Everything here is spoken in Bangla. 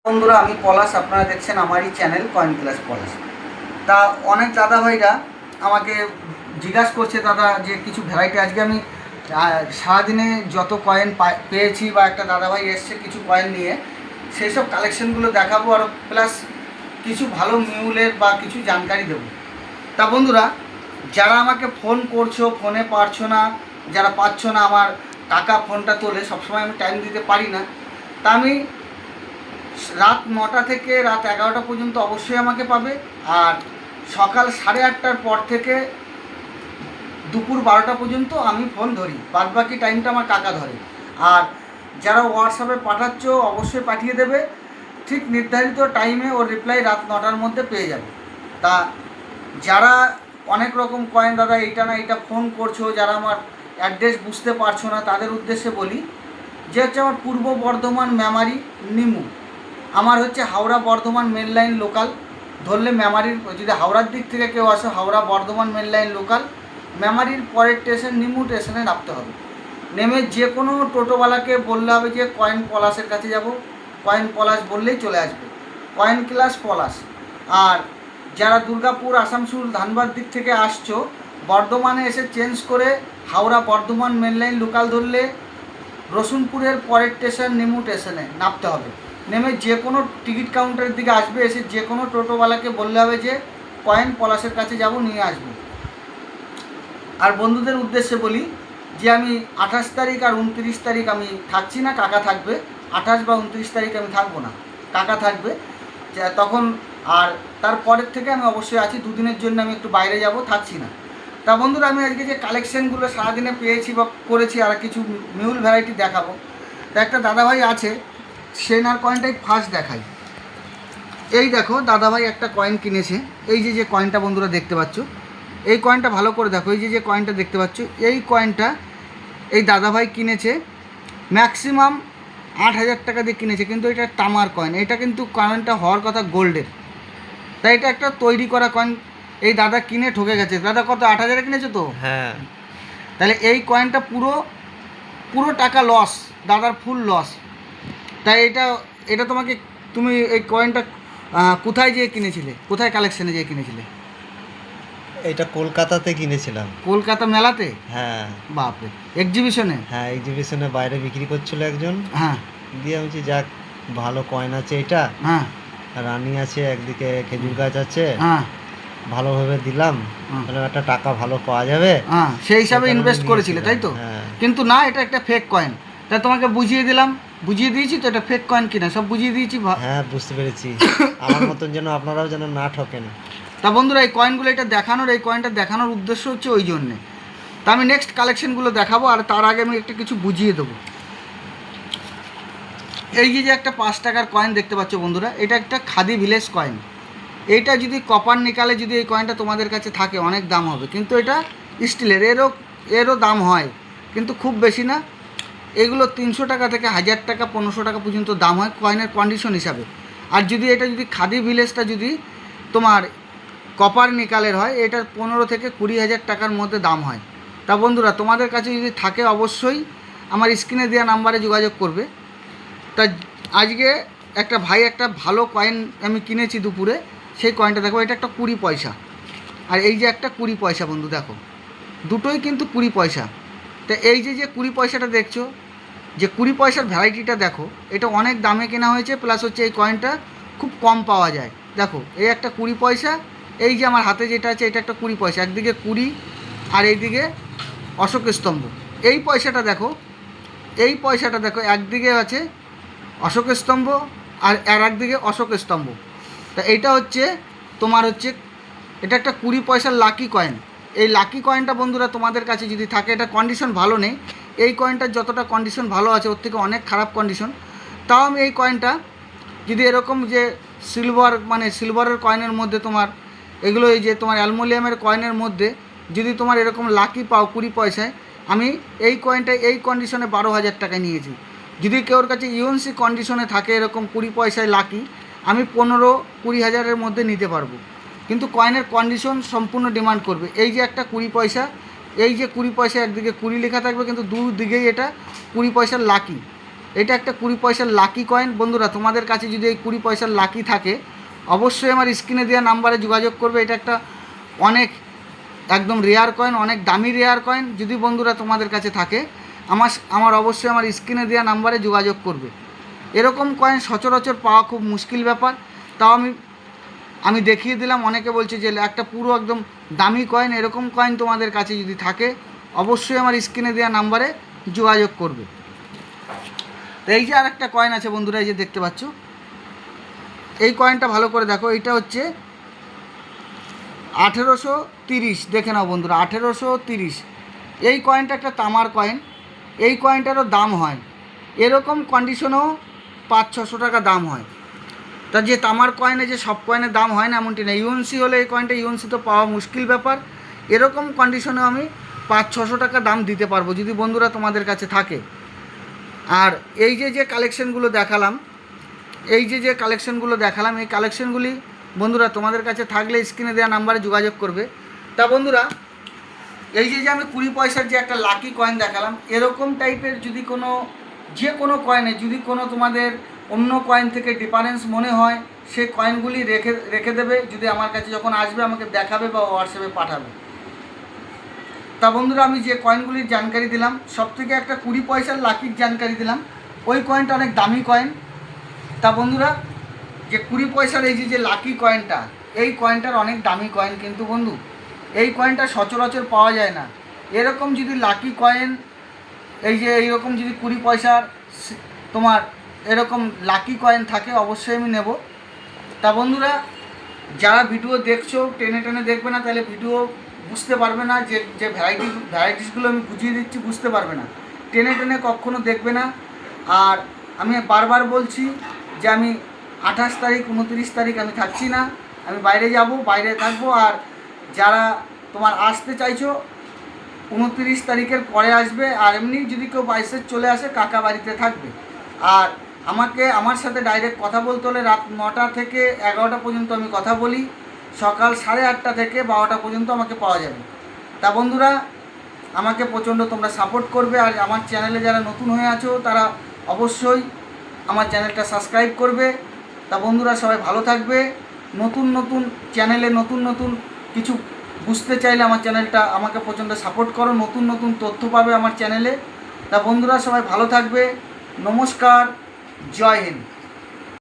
বন্ধুরা, আমি পলাশ। আপনারা দেখছেন আমারই চ্যানেল কয়েন ক্লাস পলাশ। তা অনেক দাদা ভাইরা আমাকে জিজ্ঞাসা করছে, দাদা যে কিছু ভ্যারাইটি আজকে আমি সারাদিনে যত কয়েন পেয়েছি বা একটা দাদাভাই এসছে কিছু কয়েন নিয়ে, সেই সব কালেকশনগুলো দেখাবো আর প্লাস কিছু ভালো মিউলের বা কিছু জানকারি দেবো। তা বন্ধুরা, যারা আমাকে ফোন করছো, ফোনে পারছো না, যারা পাচ্ছ না, আমার কাকা ফোনটা তোলে, সবসময় আমি টাইম দিতে পারি না। তা আমি রাত 9টা থেকে রাত 11টা পর্যন্ত অবশ্যই আমাকে পাবে, আর সকাল 8:30টার পর থেকে দুপুর 12টা পর্যন্ত আমি ফোন ধরি, বাদ বাকি টাইমটা আমার কাকা ধরে। আর যারা হোয়াটসঅ্যাপে পাঠাচ্ছ অবশ্যই পাঠিয়ে দেবে, ঠিক নির্ধারিত টাইমে ওর রিপ্লাই রাত 9টার মধ্যে পেয়ে যাবে। তা যারা অনেক রকম কয়েন, দাদা এইটা না এইটা ফোন করছো, যারা আমার অ্যাড্রেস বুঝতে পারছো না, তাদের উদ্দেশ্যে বলি যে হচ্ছে আমার পূর্ব বর্ধমান মেমারি নিমু, আমার হচ্ছে Howrah Bardhaman main line local ধরলে মেমারির, যদি হাওড়ার দিক থেকে কেউ আসো Howrah Bardhaman main line local, মেমারির পরের স্টেশন নিমু স্টেশনে নামতে হবে। নেমে যে কোনো টোটোওয়ালাকে বললে হবে যে কয়েন পলাশের কাছে যাব, কয়েন পলাশ বললেই চলে আসবে, কয়েন ক্লাস পলাশ। আর যারা দুর্গাপুর, আসানসোল, ধানবাদ দিক থেকে আসছো, বর্ধমানে এসে চেঞ্জ করে Howrah Bardhaman main line local ধরলে রসুনপুরের পরের স্টেশন নিমু স্টেশনে নামতে হবে। নেমে যে কোনো টিকিট কাউন্টারের দিকে আসবে, এসে যে কোনো টোটোওয়ালাকে বললে হবে যে কয়েন পলাশের কাছে যাব, নিয়ে আসবে। আর বন্ধুদের উদ্দেশ্যে বলি যে আমি 28 তারিখ আর 29 তারিখ আমি থাকছি না, কাকা থাকবে। 28 বা 29 তারিখ আমি থাকবো না, কাকা থাকবে তখন। আর তারপরের থেকে আমি অবশ্যই আছি, দুদিনের জন্য আমি একটু বাইরে যাব, থাকছি না। তা বন্ধুরা, আমি আজকে যে কালেকশানগুলো সারাদিনে পেয়েছি বা করেছি আর কিছু মিউল ভ্যারাইটি দেখাবো। তা একটা দাদাভাই আছে, সেনার কয়েনটাই ফার্স্ট দেখাই। এই দেখো, দাদাভাই একটা কয়েন কিনেছে। এই যে কয়েনটা বন্ধুরা দেখতে পাচ্ছ, এই কয়েনটা ভালো করে দেখো। এই যে কয়েনটা দেখতে পাচ্ছ, এই কয়েনটা এই দাদাভাই কিনেছে ম্যাক্সিমাম 8,000 টাকা দিয়ে কিনেছে, কিন্তু এটা তামার কয়েন। এটা কিন্তু কয়েনটা হওয়ার কথা গোল্ডের, তাই এটা একটা তৈরি করা কয়েন। এই দাদা কিনে ঠকে গেছে। দাদা কত, 8,000 কিনেছে তো? হ্যাঁ। তাহলে এই কয়েনটা পুরো পুরো টাকা লস, দাদার ফুল লস। তাই এটা তোমাকে, তুমি এই কয়েনটা কোথায় যেয়ে কিনেছিলে, কোথায় কালেকশানে যেয়ে কিনেছিলে? এটা কলকাতাতে কিনেছিলাম। কলকাতা মেলাতে? হ্যাঁ। বাপরে, এক্সিবিশনে? হ্যাঁ, এক্সিবিশনে বাইরে বিক্রি করছিল একজন। হ্যাঁ। দিয়ে আমি যাক, ভালো কয়েন আছে এটা। হ্যাঁ। রানি আছে, একদিকে খেজুর গাছ আছে। হ্যাঁ। ভালোভাবে দিলাম, তাহলে একটা টাকা ভালো পাওয়া যাবে। হ্যাঁ, সেই হিসাবে ইনভেস্ট করেছিলে, তাই তো? হ্যাঁ। কিন্তু না, এটা একটা ফেক কয়েন। তাই তোমাকে বুঝিয়ে দিলাম, বুঝিয়ে দিয়েছি তো, এটা ফেক কয়েন কিনা সব বুঝিয়ে দিয়েছি। হ্যাঁ, বুঝতে পেরেছি। আমার মতন যেন আপনারাও যেন না ঠকেন। তা বন্ধুরা, এই কয়েনগুলো এই কয়েনটা দেখানোর উদ্দেশ্য হচ্ছে ওই জন্যে। তা আমি নেক্সট কালেকশনগুলো দেখাবো, আর তার আগে আমি একটা কিছু বুঝিয়ে দেবো। এই যে একটা 5 টাকার কয়েন দেখতে পাচ্ছ বন্ধুরা, এটা একটা খাদি ভিলেজ কয়েন। এইটা যদি কপার নিকালে যদি এই কয়েনটা তোমাদের কাছে থাকে, অনেক দাম হবে, কিন্তু এটা স্টিলের, এরও দাম হয়, কিন্তু খুব বেশি না। এগুলো 300 টাকা থেকে 1000 টাকা, 1500 টাকা পর্যন্ত দাম হয় কয়েনের কন্ডিশন হিসাবে। আর এটা যদি খাদি ভিলেজটা যদি তোমার কপার নিকালের হয়, এটার 15 থেকে 20,000 টাকার মধ্যে দাম হয়। তা বন্ধুরা, তোমাদের কাছে যদি থাকে অবশ্যই আমার স্ক্রিনে দেওয়া নাম্বারে যোগাযোগ করবে। তা আজকে একটা ভালো কয়েন আমি কিনেছি দুপুরে, সেই কয়েনটা দেখো, এটা একটা 20 পয়সা, আর এই যে একটা 20 পয়সা বন্ধু দেখো, দুটোই কিন্তু 20 পয়সা। তা এই যে 20 পয়সাটা দেখছো, যে 20 পয়সার ভ্যারাইটিটা দেখো, এটা অনেক দামে কেনা হয়েছে, প্লাস হচ্ছে এই কয়েনটা খুব কম পাওয়া যায়। দেখো, এই একটা 20 পয়সা, এই যে আমার হাতে যেটা আছে এটা একটা 20 পয়সা, একদিকে 20 আর এইদিকে অশোক স্তম্ভ। এই পয়সাটা দেখো, একদিকে আছে অশোক স্তম্ভ আর একদিকে অশোক স্তম্ভ। তা এইটা হচ্ছে তোমার হচ্ছে, এটা একটা 20 পয়সার লাকি কয়েন। এই লাকি কয়েনটা বন্ধুরা তোমাদের কাছে যদি থাকে, এটা কন্ডিশন ভালো নেই, এই কয়েনটার যতটা কন্ডিশন ভালো আছে ওর থেকে অনেক খারাপ কন্ডিশন। তাও আমি এই কয়েনটা যদি এরকম যে সিলভারের কয়েনের মধ্যে তোমার এগুলো, এই যে তোমার অ্যালুমিনিয়ামের কয়েনের মধ্যে যদি তোমার এরকম লাকি পাও 20 পয়সায়, আমি এই কয়েনটা এই কন্ডিশনে 12,000 টাকায় নিয়েছি। যদি কেউর কাছে ইউএনসি কন্ডিশনে থাকে এরকম 20 পয়সায় লাকি, আমি 15-20 হাজারের মধ্যে নিতে পারবো, কিন্তু কয়েনের কন্ডিশন সম্পূর্ণ ডিমান্ড করবে। এই যে একটা 20 পয়সা, এই যে 20 পয়সা, একদিকে 20 লেখা থাকবে, কিন্তু দুদিকেই এটা 20 পয়সার লাকি। এটা একটা 20 পয়সার লাকি কয়েন। বন্ধুরা তোমাদের কাছে যদি এই 20 পয়সার লাকি থাকে অবশ্যই আমার স্ক্রিনে দেওয়া নাম্বারে যোগাযোগ করবে। এটা একটা অনেক একদম রেয়ার কয়েন, অনেক দামি রেয়ার কয়েন। যদি বন্ধুরা তোমাদের কাছে থাকে আমার অবশ্যই আমার স্ক্রিনে দেওয়া নাম্বারে যোগাযোগ করবে। এরকম কয়েন সচরাচর পাওয়া খুব মুশকিল ব্যাপার, তাও আমি দেখিয়ে দিলাম। অনেকে বলছে যে একটা পুরো একদম দামি কয়েন, এরকম কয়েন তোমাদের কাছে যদি থাকে অবশ্যই আমার স্ক্রিনে দেওয়া নাম্বারে যোগাযোগ করবে। তো এই যে আর একটা কয়েন আছে বন্ধুরা, এই যে দেখতে পাচ্ছ, এই কয়েনটা ভালো করে দেখো। এইটা হচ্ছে 1830, দেখে নাও বন্ধুরা 1830। এই কয়েনটা একটা তামার কয়েন, এই কয়েনটারও দাম হয় এরকম কন্ডিশনেও 500-600 টাকা দাম হয়। তা যে তামার কয়েনে যে সব কয়েনের দাম হয় না এমনটি না। ইউএনসি হলে এই কয়েনটা ইউএনসি তো পাওয়া মুশকিল ব্যাপার, এরকম কন্ডিশনেও আমি 500-600 টাকা দাম দিতে পারবো যদি বন্ধুরা তোমাদের কাছে থাকে। আর এই যে কালেকশানগুলো দেখালাম, এই কালেকশানগুলি বন্ধুরা তোমাদের কাছে থাকলে স্ক্রিনে দেওয়া নাম্বারে যোগাযোগ করবে। তা বন্ধুরা এই যে আমি 20 পয়সার যে একটা লাকি কয়েন দেখালাম, এরকম টাইপের যদি যে কোনো কয়েনে যদি কোনো তোমাদের অন্য কয়েন থেকে ডিফারেন্স মনে হয় সে কয়েনগুলি রেখে দেবে। যদি আমার কাছে যখন আসবে আমাকে দেখাবে বা হোয়াটসঅ্যাপে পাঠাবে। তা বন্ধুরা আমি যে কয়েনগুলির জানকারি দিলাম, সবথেকে একটা 20 পয়সার লাকির জানকারি দিলাম, ওই কয়েনটা অনেক দামি কয়েন। তা বন্ধুরা যে 20 পয়সার এই যে লাকি কয়েনটা, এই কয়েনটার অনেক দামি কয়েন, কিন্তু বন্ধু এই কয়েনটা সচরাচর পাওয়া যায় না। এরকম যদি লাকি কয়েন এইরকম যদি 20 পয়সার তোমার এরকম লাকি কয়েন থাকে অবশ্যই আমি নেব। তা বন্ধুরা যারা ভিডিও দেখছো টেনে দেখবে না, তাহলে ভিডিও বুঝতে পারবে না। যে ভ্যারাইটিসগুলো আমি বুঝিয়ে দিচ্ছি বুঝতে পারবে না, টেনে কখনো দেখবে না। আর আমি বারবার বলছি যে আমি 28 তারিখ 29 তারিখ আমি থাকছি না, আমি বাইরে থাকবো। আর যারা তোমার আসতে চাইছো 29 তারিখের পরে আসবে। আর এমনি যদি কেউ 22 চলে আসে কাকা বাড়িতে থাকবে। আর আমার সাথে ডাইরেক্ট কথা বলতে হলে রাত 9টা থেকে 11টা পর্যন্ত আমি কথা বলি, সকাল 8:30 থেকে 12টা পর্যন্ত আমাকে পাওয়া যাবে। তা বন্ধুরা আমাকে প্রচণ্ড তোমরা সাপোর্ট করবে। আর আমার চ্যানেলে যারা নতুন হয়ে আছো তারা অবশ্যই আমার চ্যানেলটা সাবস্ক্রাইব করবে। তা বন্ধুরা সবাই ভালো থাকবে। নতুন চ্যানেলে নতুন কিছু বুঝতে চাইলে আমার চ্যানেলটা আমাকে প্রচণ্ড সাপোর্ট করো, নতুন তথ্য পাবে আমার চ্যানেলে। তা বন্ধুরা সবাই ভালো থাকবে। নমস্কার, জয় হিন্দ।